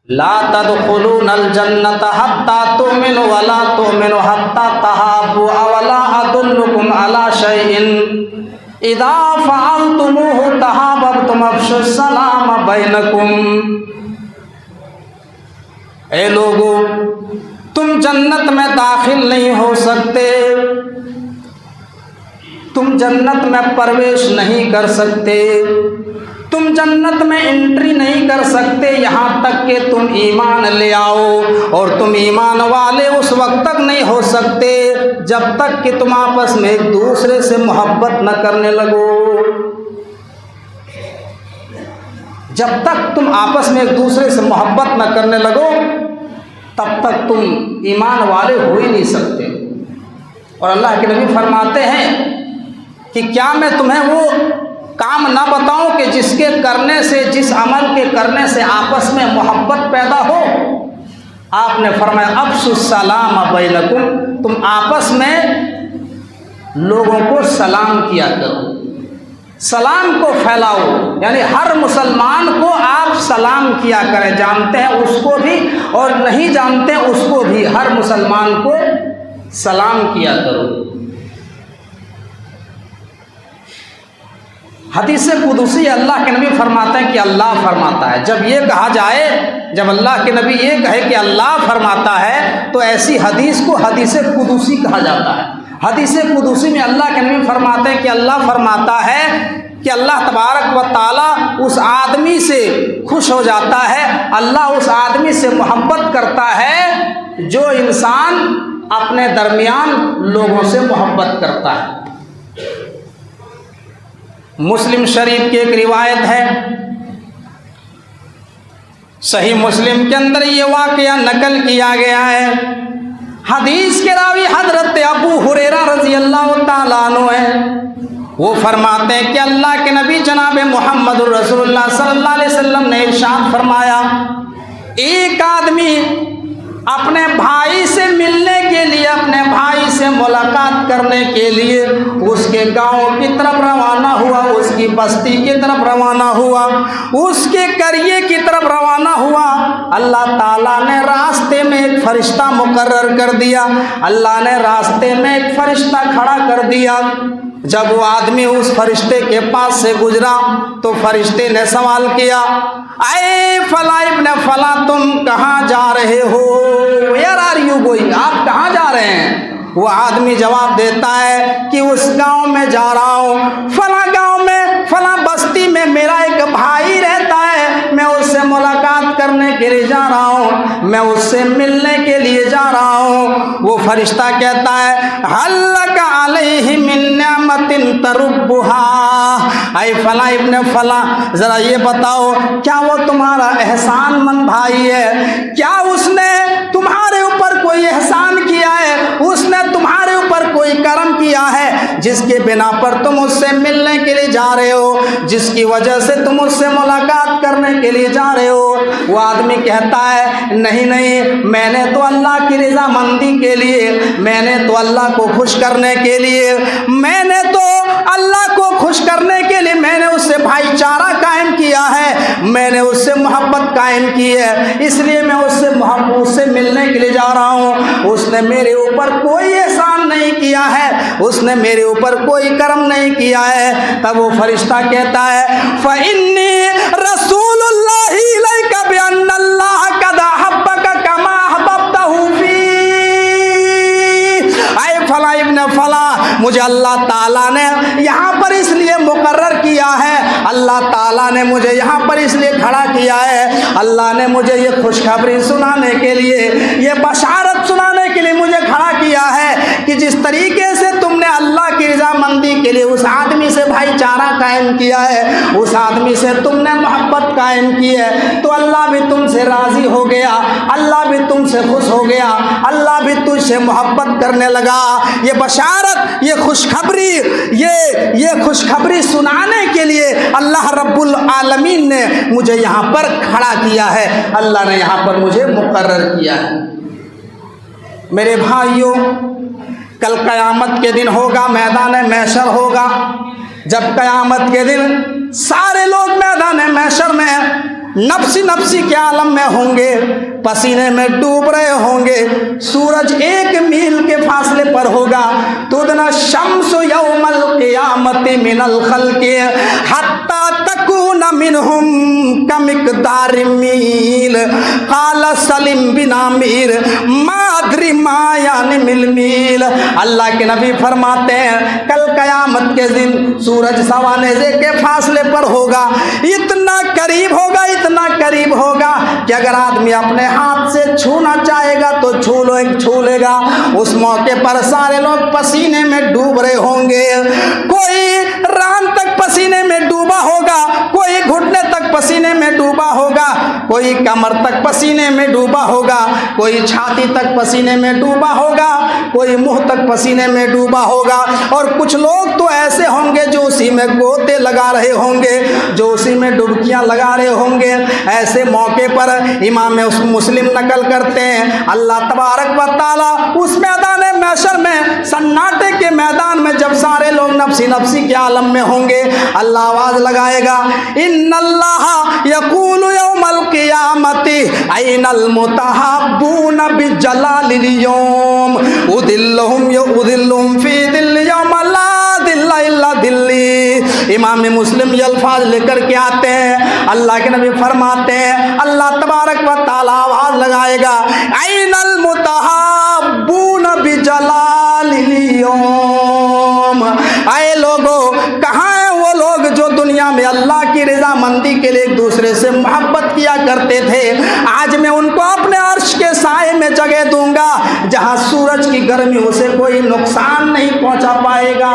لا تدخلون الجنة حتى تؤمنوا ولا تؤمنوا حتى تحابوا اولا ادلكم على شيء اذا فعلتموه تحاببتم افشوا السلام بينكم۔ اے لوگو، تم جنت میں داخل نہیں ہو سکتے، تم جنت میں پرویش نہیں کر سکتے، تم جنت میں انٹری نہیں کر سکتے یہاں تک کہ تم ایمان لے آؤ، اور تم ایمان والے اس وقت تک نہیں ہو سکتے جب تک کہ تم آپس میں ایک دوسرے سے محبت نہ کرنے لگو۔ جب تک تم آپس میں ایک دوسرے سے محبت نہ کرنے لگو تب تک تم ایمان والے ہو ہی نہیں سکتے۔ اور اللہ کے نبی فرماتے ہیں کہ کیا میں تمہیں وہ کام نہ بتاؤں کہ جس کے کرنے سے، جس عمل کے کرنے سے آپس میں محبت پیدا ہو؟ آپ نے فرمایا افشوا السلام بینکم، تم آپس میں لوگوں کو سلام کیا کرو، سلام کو پھیلاؤ، یعنی ہر مسلمان کو آپ سلام کیا کریں، جانتے ہیں اس کو بھی اور نہیں جانتے ہیں اس کو بھی، ہر مسلمان کو سلام کیا کرو۔ حدیث قدسی اللہ کے نبی فرماتے ہیں کہ اللہ فرماتا ہے۔ جب یہ کہا جائے، جب اللہ کے نبی یہ کہے کہ اللہ فرماتا ہے تو ایسی حدیث کو حدیث قدسی کہا جاتا ہے۔ حدیث قدسی میں اللہ کے نبی فرماتے ہیں کہ اللہ فرماتا ہے کہ اللہ تبارک و تعالیٰ اس آدمی سے خوش ہو جاتا ہے، اللہ اس آدمی سے محبت کرتا ہے جو انسان اپنے درمیان لوگوں سے محبت کرتا ہے۔ مسلم شریف کی ایک روایت ہے، صحیح مسلم کے اندر یہ واقعہ نقل کیا گیا ہے۔ حدیث کے راوی حضرت ابو ہریرہ رضی اللہ تعالیٰ عنہ ہیں۔ وہ فرماتے ہیں کہ اللہ کے نبی جناب محمد الرسول اللہ صلی اللہ علیہ وسلم نے ارشاد فرمایا، ایک آدمی اپنے بھائی سے ملنے کے لیے، اپنے بھائی سے ملاقات کرنے کے لیے اس کے گاؤں کی طرف روانہ ہوا، اس کی بستی کی طرف روانہ ہوا، اس کے قریے کی طرف روانہ ہوا۔ اللہ تعالیٰ نے راستے میں ایک فرشتہ مقرر کر دیا، اللہ نے راستے میں ایک فرشتہ کھڑا کر دیا۔ جب وہ آدمی اس فرشتے کے پاس سے گزرا تو فرشتے نے سوال کیا، اے فلاں ابن فلاں، تم کہاں جا رہے ہو؟ ویئر آر یو گوئنگ، آپ کہاں جا رہے ہیں؟ وہ آدمی جواب دیتا ہے کہ اس گاؤں میں جا رہا ہوں، فلاں گاؤں میں، فلاں بستی میں میرا ایک بھائی رہتا ہے، میں اس سے ملاقات کرنے کے لیے جا رہا ہوں، میں اس سے ملنے کے لیے جا رہا ہوں۔ وہ فرشتہ کہتا ہے، ہل لک علیہ من نعمت تربھا، اے فلاں ابن فلاں، ذرا یہ بتاؤ کیا وہ تمہارا احسان مند بھائی ہے؟ کیا اس نے تمہارے اوپر کوئی احسان کیا ہے؟ اس نے تمہارے اوپر کوئی کرم کیا ہے جس کے بنا پر تم اس سے ملنے کے لیے جا رہے ہو، جس کی وجہ سے تم اس سے ملاقات کرنے کے لیے جا رہے ہو؟ وہ آدمی کہتا ہے، نہیں نہیں، میں نے تو اللہ کی رضامندی کے لیے، میں نے تو اللہ کو خوش کرنے کے لیے، میں نے تو اللہ کو خوش کرنے کے لیے میں نے اس سے بھائی چارہ قائم کیا ہے، میں نے اس سے محبت قائم کی ہے، اس لیے میں اس سے ملنے کے لیے جا رہا ہوں۔ اس نے میرے اوپر کوئی احسان نہیں کیا ہے، اس نے میرے اوپر کوئی کرم نہیں کیا ہے۔ تب وہ فرشتہ کہتا ہے، فَإِنِّي رَسُولُ اللَّهِ إِلَيْكَ بِأَنَّ اللَّهَ قَدْ أَحَبَّكَ كَمَا أَحْبَبْتَهُ فِي، اے فلاں ابن فلاں، مجھے اللہ تعالیٰ نے یہاں پر اس لیے مقرر کیا ہے، اللہ تعالیٰ نے مجھے یہاں پر اس لیے کھڑا کیا ہے، اللہ نے مجھے یہ خوشخبری سنانے کے لیے، یہ بشارت سنانے کے لیے مجھے کھڑا کیا ہے کہ جس طریقے سے تم نے اللہ کی رضامندی کے لیے اس آدمی سے بھائی چارہ قائم کیا ہے، اس آدمی سے تم نے محبت قائم کی ہے، تو اللہ بھی تم سے راضی ہو گیا، اللہ بھی تم سے خوش ہو گیا، اللہ بھی تجھ سے محبت کرنے لگا۔ یہ بشارت، یہ خوشخبری، یہ خوشخبری سنانے کے لیے اللہ رب العالمین نے مجھے یہاں پر کھڑا کیا ہے، اللہ نے یہاں پر مجھے مقرر کیا ہے۔ میرے بھائیوں، کل قیامت کے دن ہوگا، میدان محشر ہوگا، جب قیامت کے دن سارے لوگ میدان محشر میں नफ्सी नफ्सी के आलम में होंगे, पसीने में डूब रहे होंगे, सूरज 1 मील के फासले पर होगा, तुदना शम्सु यौमल क़ियामति मिनल खल्क़ि हत्ता तकून मिनहुम कमिक़दार मील क़ाल सलिम बिन आमिर मादरी मायान मिल मील। अल्लाह के नबी फरमाते हैं कल क़यामत के दिन सूरज सवा नेज़े के फासले पर होगा, इतना करीब होगा, इतना करीब होगा कि अगर आदमी अपने हाथ से छूना चाहेगा तो छू लेगा। उस मौके पर सारे लोग पसीने में डूब रहे होंगे, कोई रान तक पसीने में डूबा होगा, कोई घुटने तक पसीने में डूबा होगा, कोई कमर तक पसीने में डूबा होगा, कोई छाती तक पसीने में डूबा होगा, कोई मुंह तक पसीने में डूबा होगा, और कुछ लोग तो ऐसे होंगे जो उसी में गोते लगा रहे होंगे, जो उसी में डुबकियां लगा रहे होंगे। ऐसे मौके पर इमाम मुस्लिम नकल करते हैं अल्लाह तबारक व तआला उस मैदान महशर में, सन्नाटे के मैदान में, जब सारे लोग नफ्सी नफ्सी के आलम में होंगे, अल्लाह आवाज लगाएगा इन्नल्लाह यक़ूलु यौमल क़ियामति ऐनल मुतहब्बून बिजलालिल यौम उदिल्लुहुम फी दिल्ल यौम ला दिल्ला इल्ला दिल्ली। इमाम मुस्लिम ये अल्फाज लेकर के आते हैं, अल्लाह के नबी फरमाते हैं अल्लाह तबारक व तआला आवाज लगाएगा ऐनल मुतहब्बून बिजलालिल यौम, ऐ लोगो कहाँ हैं वो लोग जो दुनिया में अल्लाह की रज़ामंदी के लिए एक दूसरे से मोहब्बत किया करते थे। आज मैं उनको अपने अर्श के साए में जगह दूंगा जहां सूरज की गर्मी उसे कोई नुकसान नहीं पहुंचा पाएगा।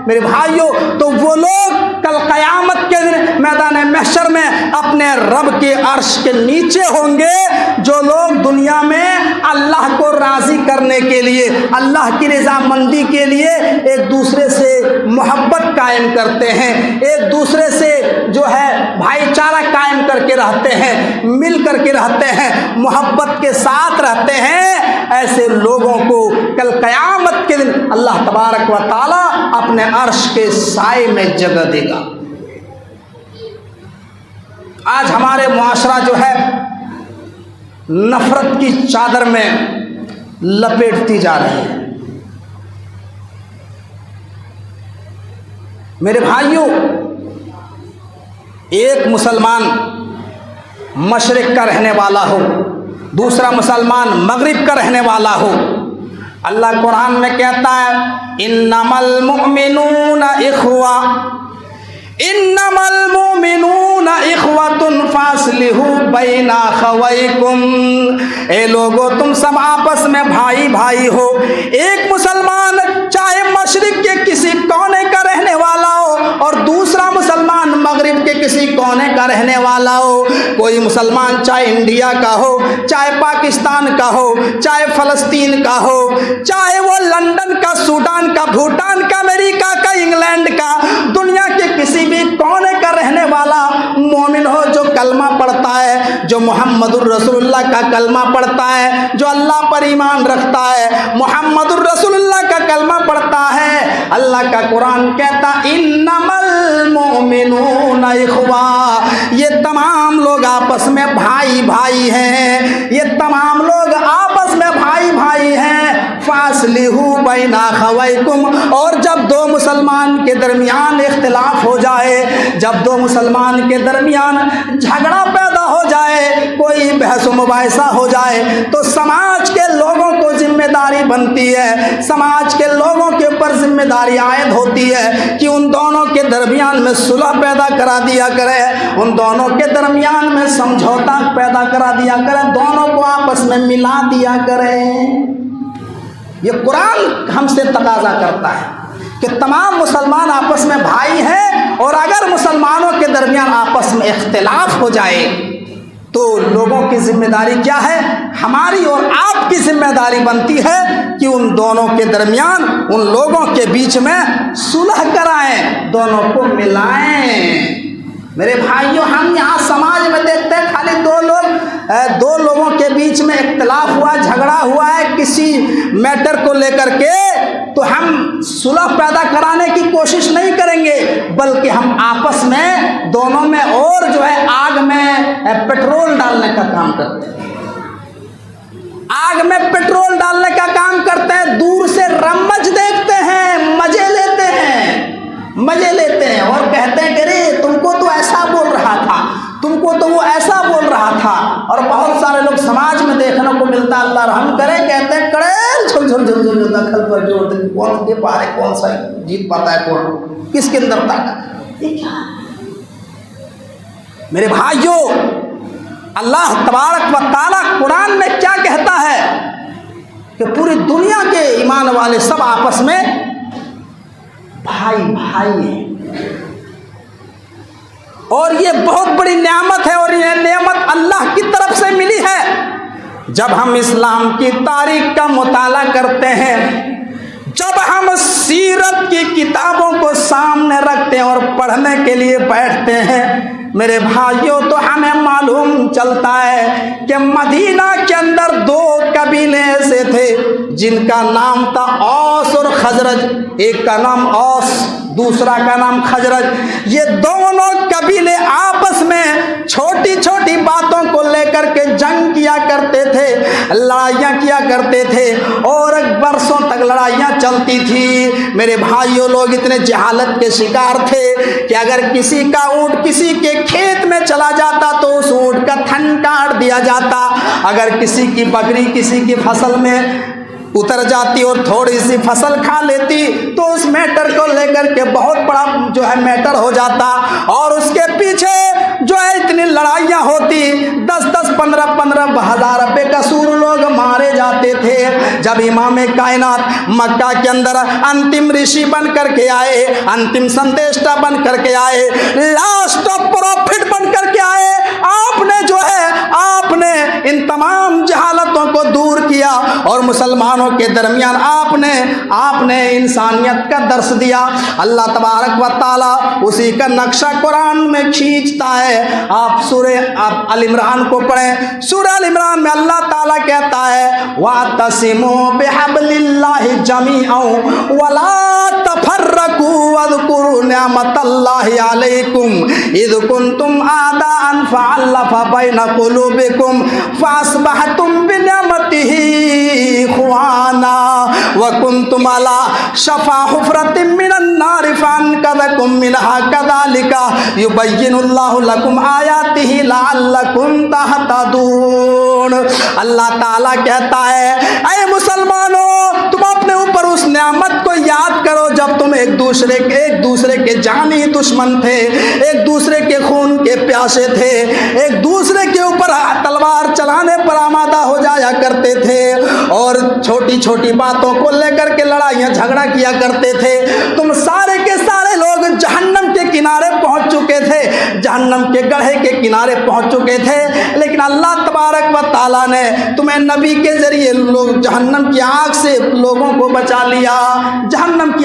मेरे भाइयों, तो वो लोग कल क़यामत के दिन मैदान महशर में अपने रब के अर्श के नीचे होंगे, जो लोग दुनिया में अल्लाह को राज़ी करने के लिए, अल्लाह की रज़ामंदी के लिए एक दूसरे से मोहब्बत कायम करते हैं, एक दूसरे से जो है भाईचारा कायम करके रहते हैं, मिल करके रहते हैं, मोहब्बत के साथ रहते हैं। ऐसे लोगों को कल क़यामत के दिन अल्लाह तबारक व तआला अपने अर्श के साए में जगह देगा। आज हमारे मुआशरा जो है नफरत की चादर में लपेटती जा रही है। मेरे भाइयों, एक मुसलमान मशरिक का रहने वाला हो, दूसरा मुसलमान मगरिब का रहने वाला हो, अल्लाह कुरान में कहता है इन्नमल मुमिनूना इख्वा इन्नमल मुमिनूना इख्वतुन फास्लिहू बैना अखवैकुम। ए लोगो, तुम सब आपस में भाई भाई हो। एक मुसलमान चाहे मशरिक के किसी कोने का रहने वाला हो और दूसरा मुसलमान मगरिब के किसी कोने का रहने वाला हो, कोई मुसलमान चाहे इंडिया का हो, चाहे पाकिस्तान का हो, चाहे फ़लस्तीन का हो, चाहे वो लंदन का, सूडान का, भूटान का, अमेरिका का, इंग्लैंड का, दुनिया के किसी भी कोने का रहने वाला मोमिन हो, जो कलमा पढ़ता है, जो मुहम्मदुर रसूलुल्लाह का कलमा पढ़ता है, जो अल्लाह पर ईमान रखता है, मुहम्मदुर रसूलुल्लाह का कलमा पढ़ता है, अल्लाह का कुरान कहता इन्नमल मुमिनूना इख्वा, ये तमाम लोग आपस में भाई भाई हैं, ये तमाम लोग आपस में भाई भाई हैं। फास्लिहू बैना अखवैकुम, और जब दो मुसलमान के दरमियान इख्तिलाफ हो जाए, जब दो मुसलमान के दरमियान झगड़ा पैदा हो जाए, कोई बहस मुबाहिसा हो जाए, तो समाज के लोगों को जिम्मेदारी बनती है, समाज के लोगों के ऊपर जिम्मेदारी आयद होती है कि उन दोनों के दरमियान में सुलह पैदा करा दिया करे, उन दोनों के दरमियान में समझौता पैदा करा दिया करे, दोनों को आपस में मिला दिया करे। ये कुरान हमसे तकाजा करता है कि तमाम मुसलमान आपस में भाई हैं, और अगर मुसलमानों के दरमियान आपस में इख्तिलाफ हो जाए तो लोगों की जिम्मेदारी क्या है? हमारी और आपकी जिम्मेदारी बनती है कि उन दोनों के दरमियान, उन लोगों के बीच में सुलह कराएं, दोनों को मिलाएं। मेरे भाइयों, हम यहाँ समाज में देखते हैं खाली दो लोग दो लोगों के बीच में इख्तिलाफ हुआ, झगड़ा हुआ है किसी मैटर को लेकर के, तो हम सुलह पैदा कराने की कोशिश नहीं करेंगे, बल्कि हम आपस में दोनों में और जो है आग में पेट्रोल डालने का काम करते हैं। आग में पेट्रोल डालने का काम करते हैं। दूर से रमज देखते हैं, मजे लेते हैं और कहते हैं कि रे तुमको तो ऐसा बोल रहा था, तुमको तो वो ऐसा बोल रहा था। और बहुत सारे लोग समाज में देखने को मिलता, अल्लाह रहम करे, कहते हैं कड़ेल झुल दखल पर जोर दे, कौन दे पा रहे, कौन सा जीत पाता है, कौन किसके अंदर ताकत, ये क्या है? मेरे भाइयों, अल्लाह तबारक व तआला कुरान में क्या कहता है कि पूरी दुनिया के ईमान वाले सब आपस में भाई हैं, और ये बहुत बड़ी नेमत है, और ये नेमत अल्लाह की तरफ से मिली है। जब हम इस्लाम की तारीख का मुताला करते हैं, जब हम सीरत की किताबों को सामने रखते हैं और पढ़ने के लिए बैठते हैं, मेरे भाइयों, तो हमें मालूम चलता है कि मदीना के अंदर दो कबीले ऐसे थे जिनका नाम था औस और खजरज। एक का नाम औस, दूसरा का नाम खजरज। ये दोनों कबीले आपस में छोटी छोटी बातों को लेकर के जंग किया करते थे, लड़ाइयाँ किया करते थे, और बरसों तक लड़ाइयाँ चलती थी। मेरे भाइयों, लोग इतने जहालत के शिकार थे कि अगर किसी का ऊँट किसी के खेत में चला जाता तो उस ऊँट का थन काट दिया जाता। अगर किसी की बकरी किसी की फसल में उतर जाती और थोड़ी सी फसल खा लेती तो उस मैटर को लेकर के बहुत बड़ा जो है मैटर हो जाता, और उसके पीछे जो है इतनी लड़ाइयाँ होती, 10-10, 15-15 हज़ार बेकसूर लोग मारे जाते थे। जब इमाम कायनात मक्का के अंदर अंतिम ऋषि बन करके आए, अंतिम संदेष्टा बन करके आए, लास्ट ऑफ प्रॉफिट बन करके आए, आपने इन तमाम जहालतों को दूर किया और मुसलमानों के दरमियान आपने इंसानियत का दर्स दिया। अल्लाह तबारक व तआला उसी का नक्शा कुरान में खींचता है। आप अल इमरान को पढ़ें। सूरह अल इमरान में अल्लाह ताला कहता है, वातसिमू बिहब्लिल्लाहि जमीअन वला तफर्रकू वज़कुरू निअमतल्लाहि अलैकुम इज़ कुंतुम आदाअन फअल्लफ़ बैन क़ुलूबिकुम फ़अस्बहतुम बिनिअमतिही इख़वाना व कुंतुम अला शफ़ा हुफ़रतिन मिनन नारि फ़अनक़ज़कुम मिनहा कज़ालिका युबय्यिनुल्लाहु लकुम आयातिही लअल्लकुम तहतदून। अल्लाह ताला कहता है, ऐ मुसलमानों, तुम अपने ऊपर उस नेमत को याद करो जब तुम एक दूसरे के जानी दुश्मन थे, एक दूसरे के खून के प्यासे थे, एक दूसरे के ऊपर तलवार चलाने पर आमादा हो जाया करते थे, और छोटी छोटी बातों को लेकर के लड़ाइयाँ झगड़ा किया करते थे। तुम सारे के सारे लोग जहन्नम के किनारे पहुंच चुके थे, जहन्नम के गड्ढे के किनारे पहुंच चुके थे, लेकिन अल्लाह तबारक व तआला ने तुम्हें नबी के जरिए लोग जहन्नम की आग से लोगों को बचा लिया। जहन्नम की